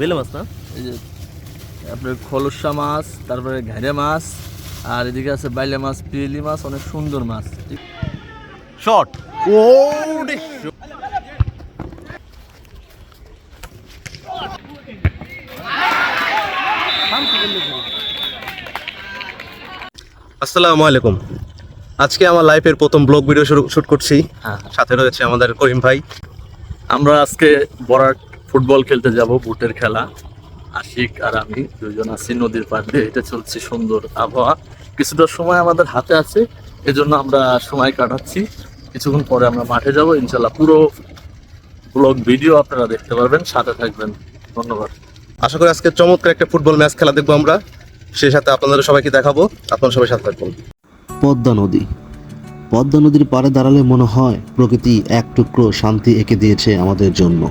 বেলে মাছ না? এই যে আপনার খলসা মাছ, তারপরে ঘেরে মাছ, আর এদিকে আছে বাইলে মাছ, পিলি মাছ, অনেক সুন্দর মাছ। শট। ও আসসালামু আলাইকুম। আজকে আমার লাইফের প্রথম ব্লগ ভিডিও শুট করছি। সাথে রয়েছে আমাদের করিম ভাই। আমরা আজকে বরাট ফুটবল খেলতে যাব, বুটের খেলা। আশিক আর আমি দুজন আছি নদীর পাড় দিয়ে, এটা চলছে, সুন্দর আবহাওয়া। কিছুটা সময় আমাদের হাতে আছে, এজন্য আমরা সময় কাটাচ্ছি। কিছুক্ষণ পরে আমরা মাঠে যাব ইনশাল্লাহ। পুরো ব্লগ ভিডিও আপনারা দেখতে পারবেন, সাথে থাকবেন। ধন্যবাদ। আশা করি আজকে চমৎকার একটা ফুটবল ম্যাচ খেলা দেখবো আমরা, সেই সাথে আপনাদের সবাইকে দেখাবো। আপনারা সবাই সাথে থাকবেন। পদ্মা নদী। পদ্মা নদীর পাড়ে দাঁড়ালে মনে হয় প্রকৃতি এক টুকরো শান্তি এঁকে দিয়েছে আমাদের জন্য।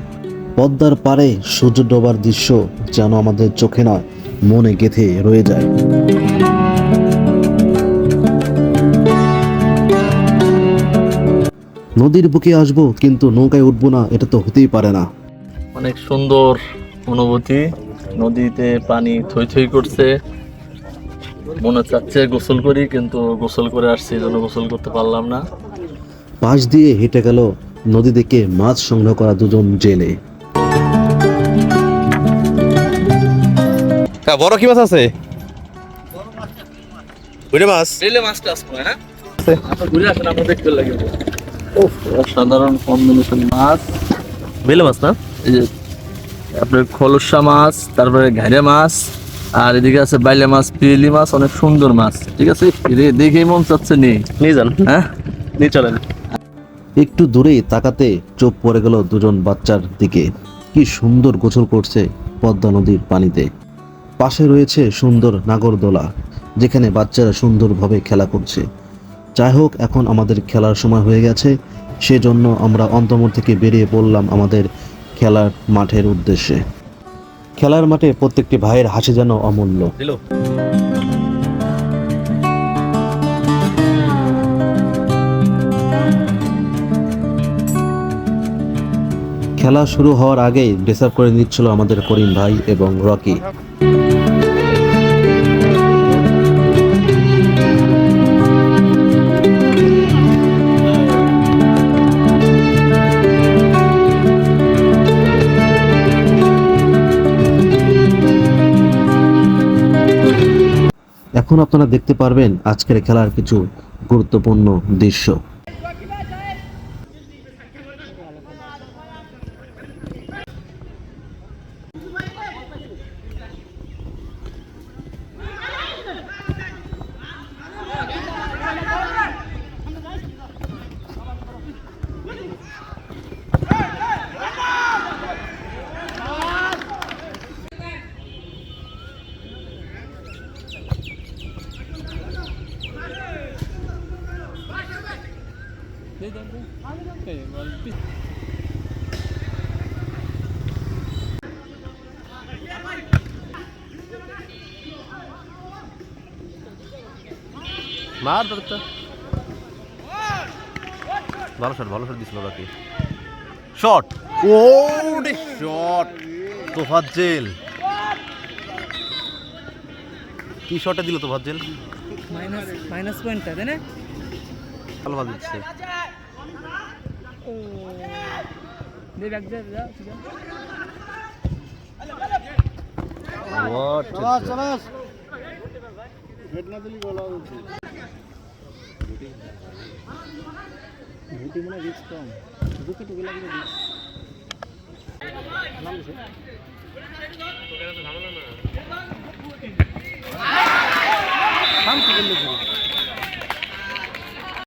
পদ্মার পাড়ে সূর্য ডোবার দৃশ্য যেন আমাদের চোখে নয়, মনে গেঁথে রয়ে যায়। নদীর বুকে আসবো কিন্তু নৌকায় উঠবো না, এটা তো হতেই পারে না। অনেক সুন্দর অনুভূতি, নদীতে পানি থই থই করছে, মনে চাচ্ছে গোসল করি, কিন্তু গোসল করে আসছি, এই জন্য গোসল করতে পারলাম না। পাশ দিয়ে হেঁটে গেল নদী থেকে মাছ সংগ্রহ করা দুজন জেলে। বড় কি মাছ আছে? বুড়ে মাছ। বেলে মাছটা আসবো, হ্যাঁ আপনার ঘুরে আসেন, আমরা দেখতে লাগে। অসাধারণ কম্বিনেশন মাছ। বেলে মাছ না? এই যে আপনার খলসা মাছ, তারপরে ঘেরে মাছ, আর এদিকে আছে বাইলে মাছ, পিলি মাছ, অনেক সুন্দর মাছ। ঠিক আছে, দেখেই মন চাচ্ছে নেই, নিয়ে যান, হ্যাঁ নিয়ে চলেন। একটু দূরেই তাকাতে চোখ পড়ে গেল দুজন বাচ্চার দিকে। কি সুন্দর গোসল করছে পদ্মা নদীর পানিতে। পাশে রয়েছে সুন্দর নাগরদোলা, যেখানে বাচ্চারা সুন্দরভাবে খেলা করছে। যাই হোক, এখন আমাদের খেলার সময় হয়ে গেছে, সেজন্য আমরা অন্তর্মুখ থেকে বেরিয়ে পড়লাম আমাদের খেলার মাঠের উদ্দেশ্যে। খেলার মাঠে প্রত্যেকটি ভাইয়ের হাসি যেন অমূল্য। দিলো। খেলা শুরু হওয়ার আগেই ড্রেস আপ করে নিচ্ছিল আমাদের করিম ভাই এবং রকি। এখন আপনারা দেখতে পারবেন আজকের খেলার কিছু গুরুত্বপূর্ণ দৃশ্য। মার ধরতে ভালো শট দিছিল বাকি। শট। ও শট তোফাজ্জেল, কি শটে দিল তোফাজ্জেল। মাইনাস পয়েন্টটা তাই না? ভালো ভালো দিচ্ছে। দে ব্যাক যা যা What? হেড না দিলি গোল হচ্ছে ভুটি মানে রিস্ক কম, বুকে টুকে লাগবে নাম দিছে তোকে তো ঝামেলা না শান্তি করলে